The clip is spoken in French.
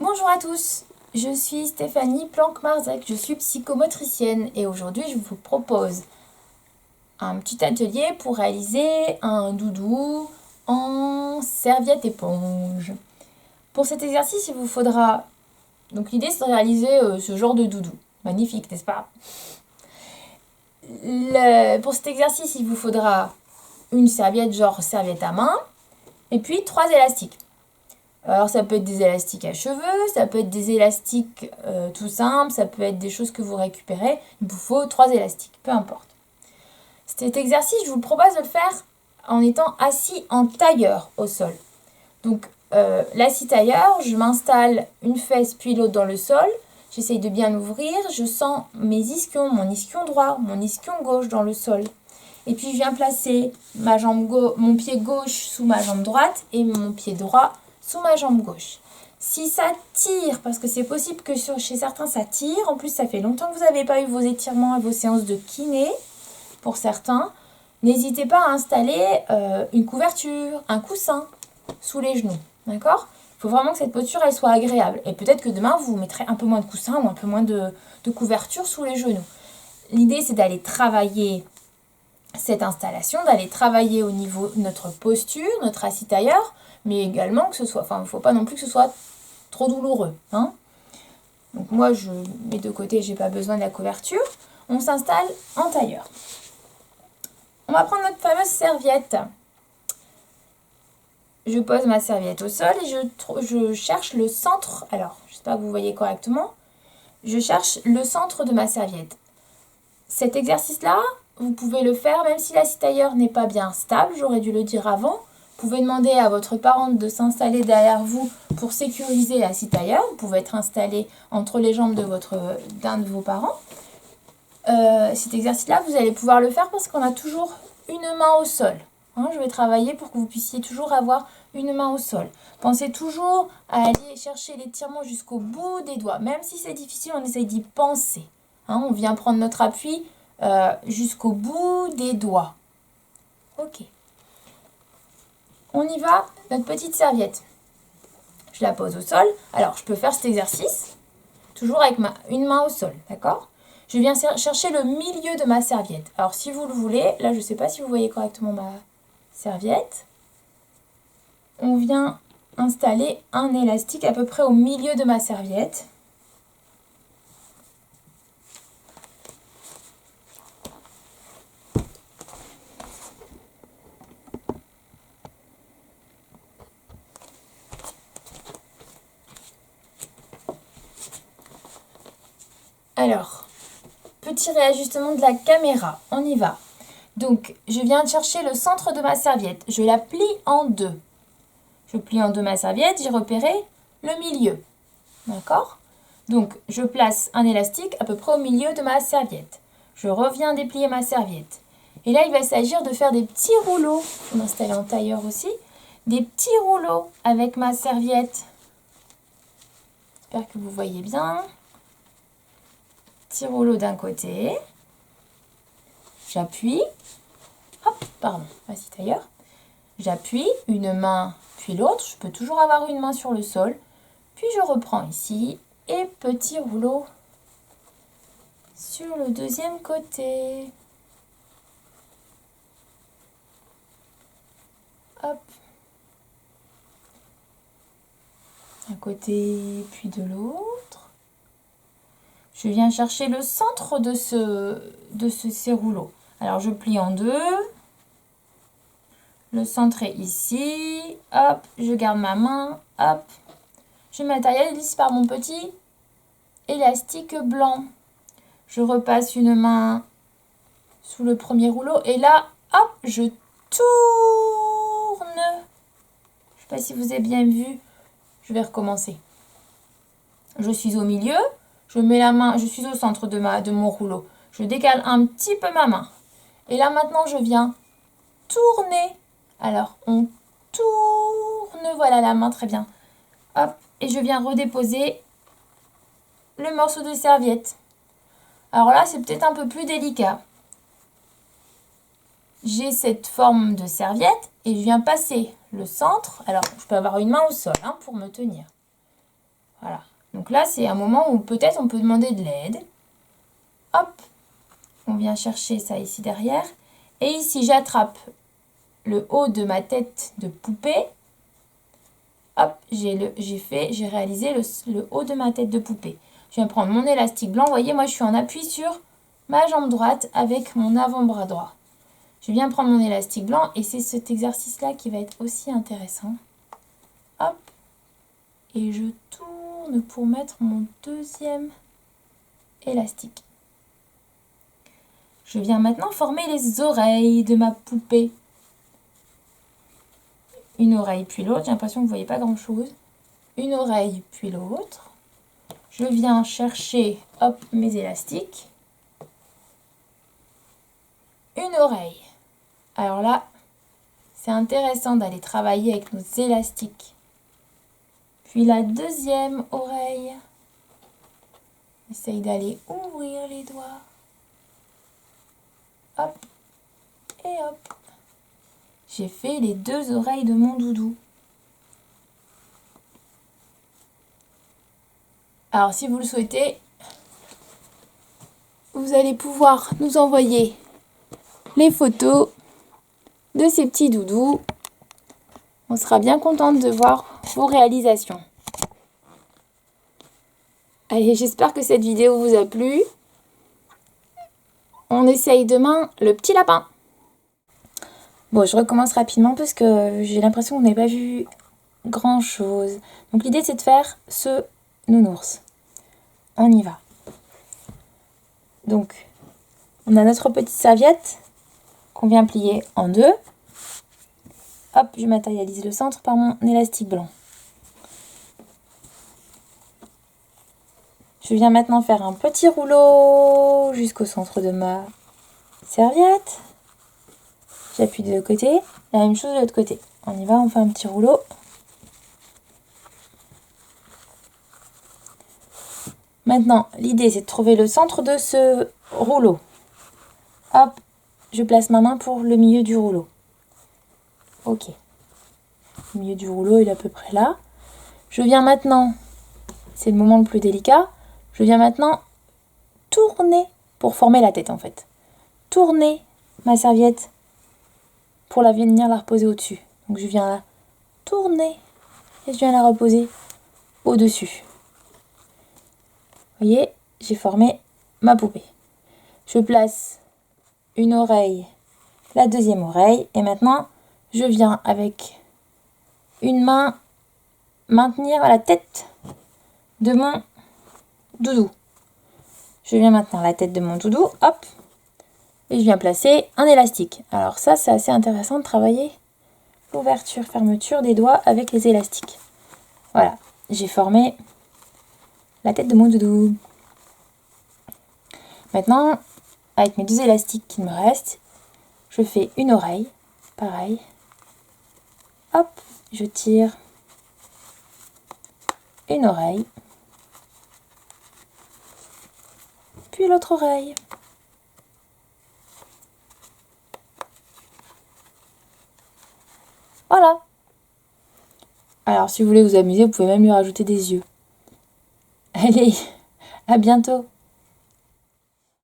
Bonjour à tous, je suis Stéphanie Planck-Marzec, je suis psychomotricienne et aujourd'hui je vous propose un petit atelier pour réaliser un doudou en serviette éponge. Pour cet exercice, il vous faudra... Donc l'idée c'est de réaliser ce genre de doudou. Magnifique, n'est-ce pas? Pour cet exercice, il vous faudra une serviette genre serviette à main et puis 3 élastiques. Alors ça peut être des élastiques à cheveux, ça peut être des élastiques tout simples, ça peut être des choses que vous récupérez. Il vous faut 3 élastiques, peu importe. Cet exercice, je vous propose de le faire en étant assis en tailleur au sol. Donc l'assis tailleur, je m'installe une fesse puis l'autre dans le sol. J'essaye de bien ouvrir, je sens mes ischions, mon ischion droit, mon ischion gauche dans le sol. Et puis je viens placer mon pied gauche sous ma jambe droite et mon pied droit sous ma jambe gauche. Si ça tire, parce que c'est possible que chez certains ça tire, en plus ça fait longtemps que vous n'avez pas eu vos étirements et vos séances de kiné, pour certains, n'hésitez pas à installer une couverture, un coussin sous les genoux, d'accord ? Il faut vraiment que cette posture elle soit agréable. Et peut-être que demain vous mettrez un peu moins de coussin ou un peu moins de couverture sous les genoux. L'idée c'est d'aller travailler cette installation, d'aller travailler au niveau de notre posture, notre assis tailleur, mais également que ce soit, il ne faut pas non plus que ce soit trop douloureux. Hein. Donc moi, je mets de côté, j'ai pas besoin de la couverture. On s'installe en tailleur. On va prendre notre fameuse serviette. Je pose ma serviette au sol et je cherche le centre. Alors, j'espère que vous voyez correctement. Je cherche le centre de ma serviette. Cet exercice-là, vous pouvez le faire même si l'assis tailleur n'est pas bien stable, j'aurais dû le dire avant. Vous pouvez demander à votre parente de s'installer derrière vous pour sécuriser l'assis tailleur. Vous pouvez être installé entre les jambes d'un de vos parents. Cet exercice-là, vous allez pouvoir le faire parce qu'on a toujours une main au sol. Hein, je vais travailler pour que vous puissiez toujours avoir une main au sol. Pensez toujours à aller chercher l'étirement jusqu'au bout des doigts. Même si c'est difficile, on essaye d'y penser. Hein, on vient prendre notre appui jusqu'au bout des doigts. Ok. On y va, notre petite serviette. Je la pose au sol. Alors, je peux faire cet exercice, toujours avec une main au sol, d'accord ? Je viens chercher le milieu de ma serviette. Alors, si vous le voulez, là, je ne sais pas si vous voyez correctement ma serviette. On vient installer un élastique à peu près au milieu de ma serviette. Alors, petit réajustement de la caméra, on y va. Donc, je viens chercher le centre de ma serviette. Je la plie en deux. Je plie en deux ma serviette, j'ai repéré le milieu. D'accord ? Donc, je place un élastique à peu près au milieu de ma serviette. Je reviens déplier ma serviette. Et là, il va s'agir de faire des petits rouleaux. Je vais m'installer en tailleur aussi. Des petits rouleaux avec ma serviette. J'espère que vous voyez bien. Petit rouleau d'un côté. J'appuie. Hop, pardon, assis tailleur. J'appuie une main puis l'autre. Je peux toujours avoir une main sur le sol. Puis je reprends ici. Et petit rouleau sur le deuxième côté. Hop. Un côté puis de l'autre. Je viens chercher le centre de ces rouleaux. Alors je plie en deux. Le centre est ici. Hop, je garde ma main. Hop. Je matérialise par mon petit élastique blanc. Je repasse une main sous le premier rouleau et là, hop, je tourne. Je ne sais pas si vous avez bien vu. Je vais recommencer. Je suis au milieu. Je mets la main, je suis au centre de mon rouleau. Je décale un petit peu ma main. Et là, maintenant, je viens tourner. Alors, on tourne. Voilà la main, très bien. Hop, et je viens redéposer le morceau de serviette. Alors là, c'est peut-être un peu plus délicat. J'ai cette forme de serviette et je viens passer le centre. Alors, je peux avoir une main au sol pour me tenir. Voilà. Donc là, c'est un moment où peut-être on peut demander de l'aide. Hop, on vient chercher ça ici derrière. Et ici, j'attrape le haut de ma tête de poupée. Hop, j'ai réalisé le haut de ma tête de poupée. Je viens prendre mon élastique blanc. Vous voyez, moi, je suis en appui sur ma jambe droite avec mon avant-bras droit. Je viens prendre mon élastique blanc et c'est cet exercice-là qui va être aussi intéressant. Hop, et je tourne pour mettre mon deuxième élastique. Je viens maintenant former les oreilles de ma poupée. Une oreille puis l'autre, j'ai l'impression que vous ne voyez pas grand-chose. Une oreille puis l'autre. Je viens chercher, hop, mes élastiques. Une oreille. Alors là, c'est intéressant d'aller travailler avec nos élastiques. Puis la deuxième oreille. Essaye d'aller ouvrir les doigts. Hop, et hop. J'ai fait les deux oreilles de mon doudou. Alors, si vous le souhaitez, vous allez pouvoir nous envoyer les photos de ces petits doudous. On sera bien contente de voir vos réalisations. Allez, j'espère que cette vidéo vous a plu. On essaye demain le petit lapin. Bon, je recommence rapidement parce que j'ai l'impression qu'on n'a pas vu grand chose. Donc l'idée c'est de faire ce nounours. On y va. Donc, on a notre petite serviette qu'on vient plier en deux. Hop, je matérialise le centre par mon élastique blanc. Je viens maintenant faire un petit rouleau jusqu'au centre de ma serviette. J'appuie de l'autre côté. La même chose de l'autre côté. On y va, on fait un petit rouleau. Maintenant, l'idée c'est de trouver le centre de ce rouleau. Hop, je place ma main pour le milieu du rouleau. Ok. Le milieu du rouleau il est à peu près là. Je viens maintenant, c'est le moment le plus délicat, je viens maintenant tourner pour former la tête en fait. Tourner ma serviette pour venir la reposer au-dessus. Donc je viens la tourner et je viens la reposer au-dessus. Vous voyez, j'ai formé ma poupée. Je place une oreille, la deuxième oreille et maintenant je viens avec une main maintenir la tête de mon doudou. Je viens maintenir la tête de mon doudou, hop, et je viens placer un élastique. Alors ça, c'est assez intéressant de travailler l'ouverture, fermeture des doigts avec les élastiques. Voilà, j'ai formé la tête de mon doudou. Maintenant, avec mes deux élastiques qui me restent, je fais une oreille, pareil. Hop, je tire une oreille, puis l'autre oreille. Voilà. Alors, si vous voulez vous amuser, vous pouvez même lui rajouter des yeux. Allez, à bientôt.